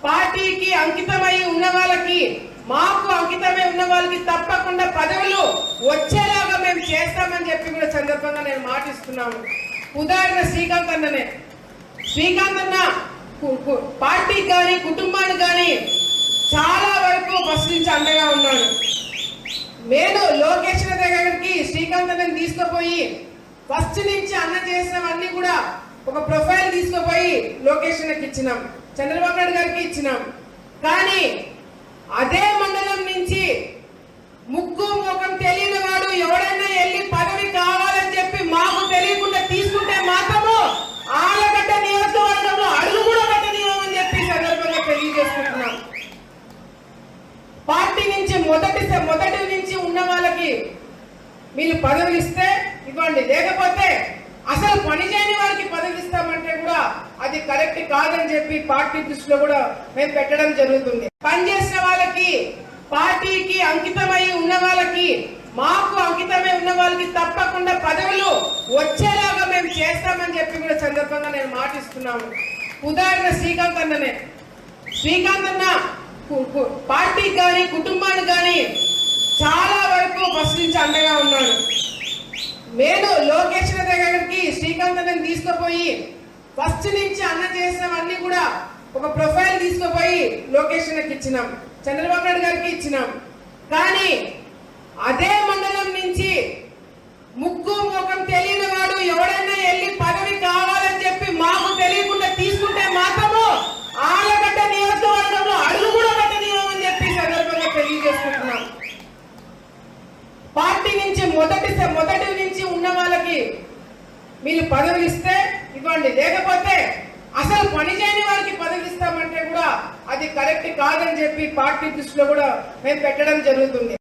పార్టీకి అంకితమై ఉన్న వాళ్ళకి, మాకు అంకితమై ఉన్న వాళ్ళకి తప్పకుండా పదవులు వచ్చేలాగా మేము చేస్తామని చెప్పి కూడా సందర్భంగా నేను మాటిస్తున్నాను. ఉదాహరణ శ్రీకాంత్ అన్ననే. శ్రీకాంత్ అన్న పార్టీకి కానీ కుటుంబానికి కానీ చాలా వరకు ఫస్ట్ నుంచి అండగా ఉన్నాడు. నేను లోకేష్ దగ్గరికి శ్రీకాంత్ అన్నని తీసుకుపోయి ఫస్ట్ నుంచి అన్న చేసినవన్నీ కూడా ఒక ప్రొఫైల్ తీసుకుపోయి లోకేష్ అన్నకి ఇచ్చినాం, చంద్రబాబు నాయుడు గారికి ఇచ్చినాం. కానీ అదే మండలం నుంచి ముక్కు ముఖం తెలియని వాడు ఎవడైనా వెళ్ళి పదవి కావాలని చెప్పి మాకు తెలియకుండా తీసుకుంటే మాత్రము ఆలగడ్డ నియోజకవర్గంలో అడుగు కూడా పెట్టనీయమని చెప్పి సందర్భంగా తెలియజేసుకుంటున్నాం. పార్టీ నుంచి మొదటి నుంచి ఉన్న వాళ్ళకి మీరు పదవులు ఇస్తే ఇవ్వండి, లేకపోతే అసలు పని చేయని వారికి పదవి ఇస్తామంటే కూడా అది కరెక్ట్ కాదని చెప్పి పార్టీ దృష్టిలో కూడా మేము పెట్టడం జరుగుతుంది. పనిచేసిన వాళ్ళకి, పార్టీకి అంకితమై ఉన్న వాళ్ళకి, మాకు అంకితమై ఉన్న వాళ్ళకి తప్పకుండా పదవులు వచ్చేలాగా మేము చేస్తామని చెప్పి కూడా సందర్భంగా నేను మాటిస్తున్నాను. ఉదాహరణ శ్రీకాంత్ అన్ననే. శ్రీకాంత్ అన్న పార్టీకి కానీ కుటుంబానికి కానీ చాలా వరకు ఫస్ట్ నుంచి అండగా ఉన్నాడు. నేను లోకేష్ దగ్గరికి శ్రీకాంత్ అన్నని తీసుకుపోయి ఫస్ట్ నుంచి అన్న చేసినవన్నీ కూడా ఒక ప్రొఫైల్ తీసుకుపోయి లోకేష్ అన్నకి ఇచ్చినాం, చంద్రబాబు నాయుడు గారికి ఇచ్చినాం. కానీ అదే మండలం నుంచి ముక్కు ముఖం తెలియని వాడు ఎవడైనా వెళ్ళి పదవి కావాలని చెప్పి మాకు తెలియకుండా తీసుకుంటే మాత్రము ఆలగడ్డ నియోజకవర్గంలో అడుగు కూడా పెట్టనీయమని చెప్పి సందర్భంగా తెలియజేసుకుంటున్నాం. పార్టీ నుంచి మొదటి నుంచి ఉన్న వాళ్ళకి మీరు పదవులు ఇస్తే ఇవ్వండి, లేకపోతే అసలు పని చేయని వారికి పదవి ఇస్తామంటే కూడా అది కరెక్ట్ కాదని చెప్పి పార్టీ దృష్టిలో కూడా మేము పెట్టడం జరుగుతుంది.